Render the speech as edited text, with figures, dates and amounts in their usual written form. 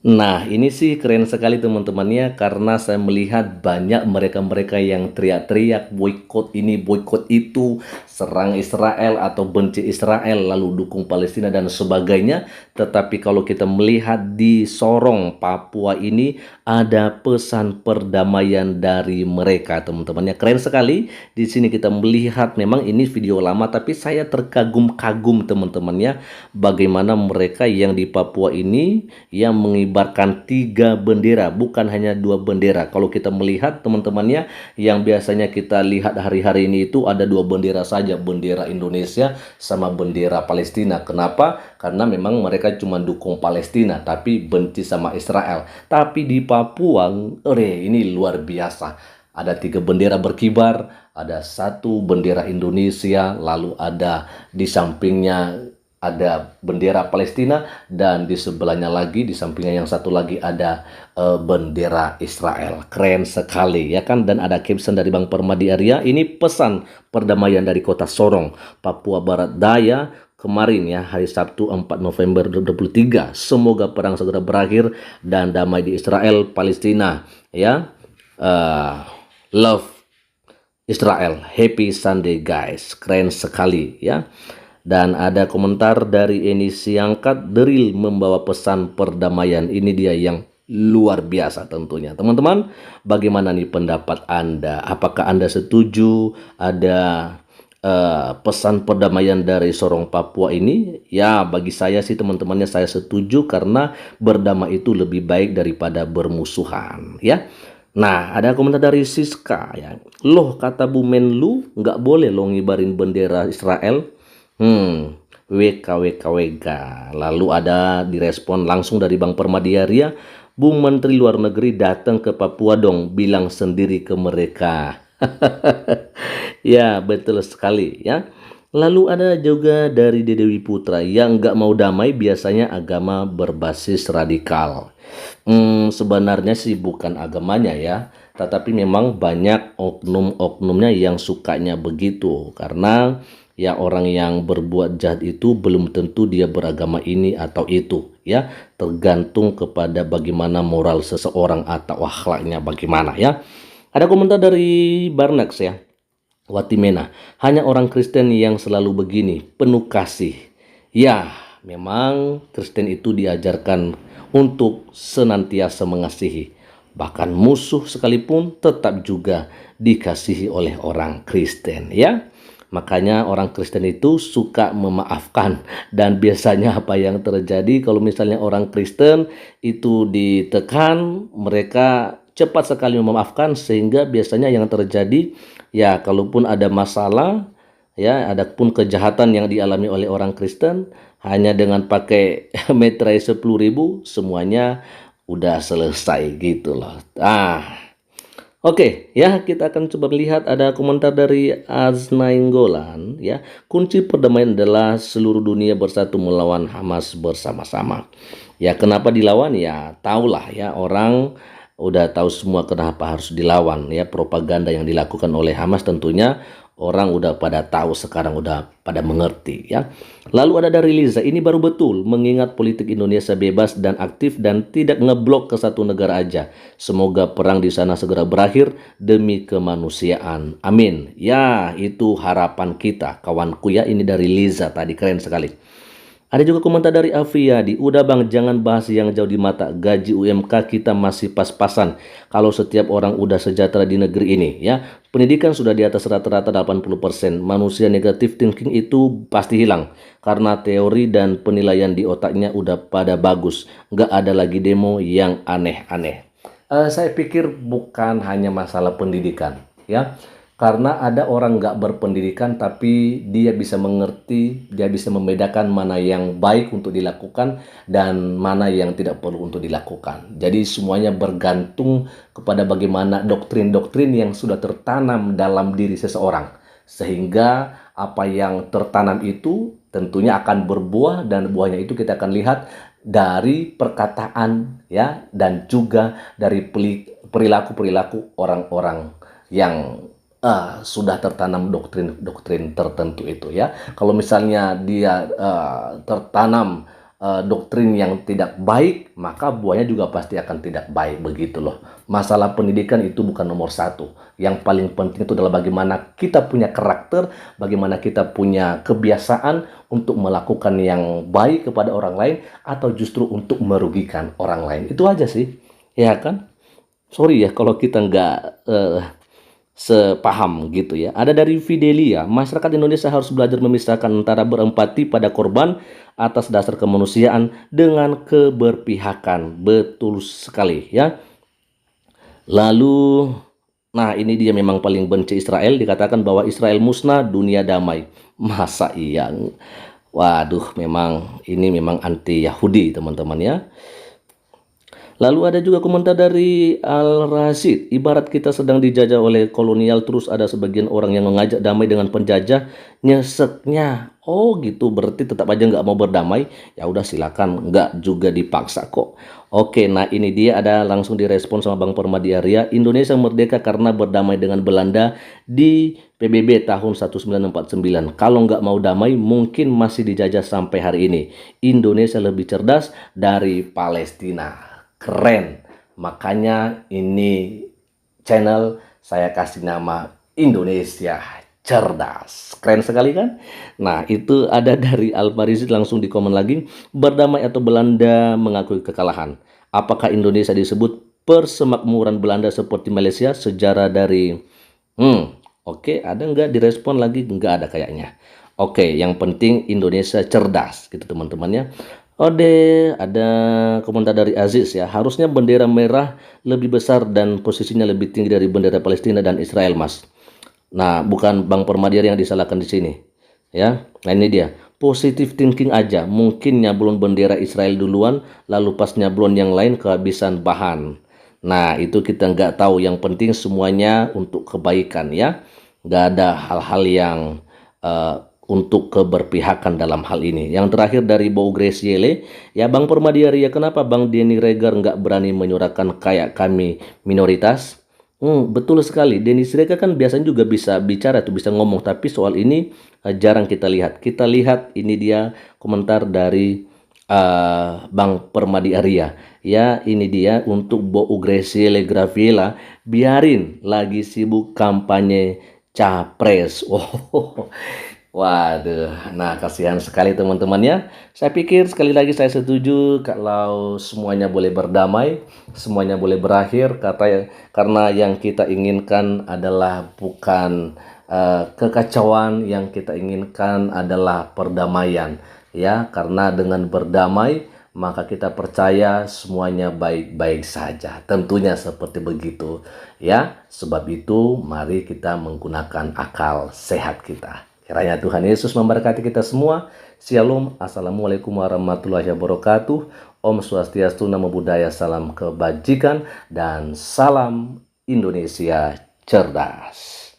Nah, ini sih keren sekali teman-temannya karena saya melihat banyak mereka-mereka yang teriak-teriak boykot ini, boykot itu, serang Israel atau benci Israel, lalu dukung Palestina dan sebagainya. Tetapi kalau kita melihat di Sorong, Papua ini ada pesan perdamaian dari mereka, teman-temannya. Keren sekali. Di sini kita melihat memang ini video lama, tapi saya terkagum-kagum teman-temannya bagaimana mereka yang di Papua ini yang mengibarkan 3 bendera, bukan hanya 2 bendera. Kalau kita melihat teman-temannya, yang biasanya kita lihat hari-hari ini itu ada 2 bendera saja, bendera Indonesia sama bendera Palestina. Kenapa? Karena memang mereka cuma dukung Palestina, tapi benci sama Israel. Tapi di Papua, ini luar biasa. Ada 3 bendera berkibar, ada 1 bendera Indonesia, lalu ada di sampingnya ada bendera Palestina, dan di sebelahnya lagi, di sampingnya yang satu lagi ada bendera Israel. Keren sekali ya kan. Dan ada caption dari Bang Permadi Arya, ini pesan perdamaian dari kota Sorong, Papua Barat Daya kemarin ya, hari Sabtu 4 November 2023. Semoga perang segera berakhir dan damai di Israel Palestina ya. Love Israel, happy Sunday guys. Keren sekali ya. Dan ada komentar dari Eni Siangkat, Deril membawa pesan perdamaian. Ini dia yang luar biasa tentunya. Teman-teman, bagaimana nih pendapat Anda? Apakah Anda setuju ada pesan perdamaian dari Sorong Papua ini? Ya, bagi saya sih teman-temannya, saya setuju karena berdamai itu lebih baik daripada bermusuhan ya. Nah, ada komentar dari Siska ya. Loh, kata Bu Menlu nggak boleh lo ngibarin bendera Israel. WKWKWK. Lalu ada direspon langsung dari Bang Permadiaria, Bu Menteri Luar Negeri datang ke Papua dong, bilang sendiri ke mereka. Ya, betul sekali ya. Lalu ada juga dari Dewi Putra, yang nggak mau damai biasanya agama berbasis radikal. Sebenarnya sih bukan agamanya ya, tetapi memang banyak oknum-oknumnya yang sukanya begitu. Karena ya orang yang berbuat jahat itu belum tentu dia beragama ini atau itu ya, tergantung kepada bagaimana moral seseorang atau akhlaknya bagaimana ya. Ada komentar dari Barnax ya, Watimena, hanya orang Kristen yang selalu begini, penuh kasih. Ya, memang Kristen itu diajarkan untuk senantiasa mengasihi. Bahkan musuh sekalipun tetap juga dikasihi oleh orang Kristen ya. Makanya orang Kristen itu suka memaafkan. Dan biasanya apa yang terjadi kalau misalnya orang Kristen itu ditekan, mereka cepat sekali memaafkan, sehingga biasanya yang terjadi ya, kalaupun ada masalah ya, ada pun kejahatan yang dialami oleh orang Kristen, hanya dengan pakai meterai 10.000 semuanya udah selesai gitu loh. Oke, ya kita akan coba melihat ada komentar dari Aznainggolan ya. Kunci perdamaian adalah seluruh dunia bersatu melawan Hamas bersama-sama. Ya, kenapa dilawan? Ya, tahulah ya, orang udah tahu semua kenapa harus dilawan ya. Propaganda yang dilakukan oleh Hamas tentunya orang udah pada tahu sekarang, udah pada mengerti ya. Lalu ada dari Liza, ini baru betul mengingat politik Indonesia bebas dan aktif dan tidak ngeblok ke satu negara aja. Semoga perang di sana segera berakhir demi kemanusiaan. Amin. Ya, itu harapan kita kawanku ya. Ini dari Liza tadi, keren sekali. Ada juga komentar dari Afriyadi, udah bang jangan bahas yang jauh di mata, gaji UMK kita masih pas-pasan kalau setiap orang udah sejahtera di negeri ini ya. Pendidikan sudah di atas rata-rata 80%, manusia negatif thinking itu pasti hilang karena teori dan penilaian di otaknya udah pada bagus, nggak ada lagi demo yang aneh-aneh. Saya pikir bukan hanya masalah pendidikan ya. Karena ada orang nggak berpendidikan tapi dia bisa mengerti, dia bisa membedakan mana yang baik untuk dilakukan dan mana yang tidak perlu untuk dilakukan. Jadi semuanya bergantung kepada bagaimana doktrin-doktrin yang sudah tertanam dalam diri seseorang. Sehingga apa yang tertanam itu tentunya akan berbuah, dan buahnya itu kita akan lihat dari perkataan ya, dan juga dari perilaku-perilaku orang-orang yang sudah tertanam doktrin-doktrin tertentu itu ya. Kalau misalnya dia tertanam doktrin yang tidak baik, maka buahnya juga pasti akan tidak baik, begitu loh. Masalah pendidikan itu bukan nomor satu. Yang paling penting itu adalah bagaimana kita punya karakter, bagaimana kita punya kebiasaan untuk melakukan yang baik kepada orang lain, atau justru untuk merugikan orang lain. Itu aja sih, ya kan? Sorry ya kalau kita nggak sepaham gitu ya. Ada dari Fidelia, masyarakat Indonesia harus belajar memisahkan antara berempati pada korban atas dasar kemanusiaan dengan keberpihakan. Betul sekali ya. Lalu, nah ini dia memang paling benci Israel, dikatakan bahwa Israel musnah, dunia damai. Masa iya? Waduh, memang ini memang anti Yahudi teman-teman ya. Lalu ada juga komentar dari Al-Rasid, ibarat kita sedang dijajah oleh kolonial, terus ada sebagian orang yang mengajak damai dengan penjajah, nyeseknya. Oh gitu, berarti tetap aja nggak mau berdamai. Ya udah silakan, nggak juga dipaksa kok. Oke, nah ini dia ada langsung direspon sama Bang Permadi Arya. Indonesia merdeka karena berdamai dengan Belanda di PBB tahun 1949. Kalau nggak mau damai, mungkin masih dijajah sampai hari ini. Indonesia lebih cerdas dari Palestina. Keren, makanya ini channel saya kasih nama Indonesia Cerdas. Keren sekali kan? Nah itu ada dari Alparizid langsung di komen lagi, berdamai atau Belanda mengakui kekalahan. Apakah Indonesia disebut persemakmuran Belanda seperti Malaysia? Sejarah dari oke, ada nggak direspon lagi? Nggak ada kayaknya. Oke, yang penting Indonesia cerdas gitu teman-temannya. Ode, ada komentar dari Aziz ya. Harusnya bendera merah lebih besar dan posisinya lebih tinggi dari bendera Palestina dan Israel, Mas. Nah, bukan Bang Permadi yang disalahkan di sini. Ya, nah ini dia. Positive thinking aja. Mungkin nyablon bendera Israel duluan, lalu pas nyablon yang lain kehabisan bahan. Nah, itu kita nggak tahu. Yang penting semuanya untuk kebaikan ya. Nggak ada hal-hal yang untuk keberpihakan dalam hal ini. Yang terakhir dari Bo Graciele, ya Bang Permadi Arya, kenapa Bang Denny Regar nggak berani menyuarakan kayak kami minoritas? Betul sekali, Denny Siregar kan biasanya juga bisa bicara tuh, bisa ngomong, tapi soal ini jarang kita lihat. Kita lihat ini dia komentar dari Bang Permadi Arya. Ya ini dia untuk Bo Graciele Graviela, biarin lagi sibuk kampanye capres. Oh, waduh, nah kasihan sekali teman-teman ya. Saya pikir sekali lagi saya setuju kalau semuanya boleh berdamai, semuanya boleh berakhir, karena yang kita inginkan adalah bukan kekacauan, yang kita inginkan adalah perdamaian. Ya, karena dengan berdamai maka kita percaya semuanya baik-baik saja. Tentunya seperti begitu. Ya, sebab itu mari kita menggunakan akal sehat kita. Kiranya Tuhan Yesus memberkati kita semua. Shalom, assalamualaikum warahmatullahi wabarakatuh. Om Swastiastu, Namo Buddhaya, salam kebajikan, dan salam Indonesia cerdas.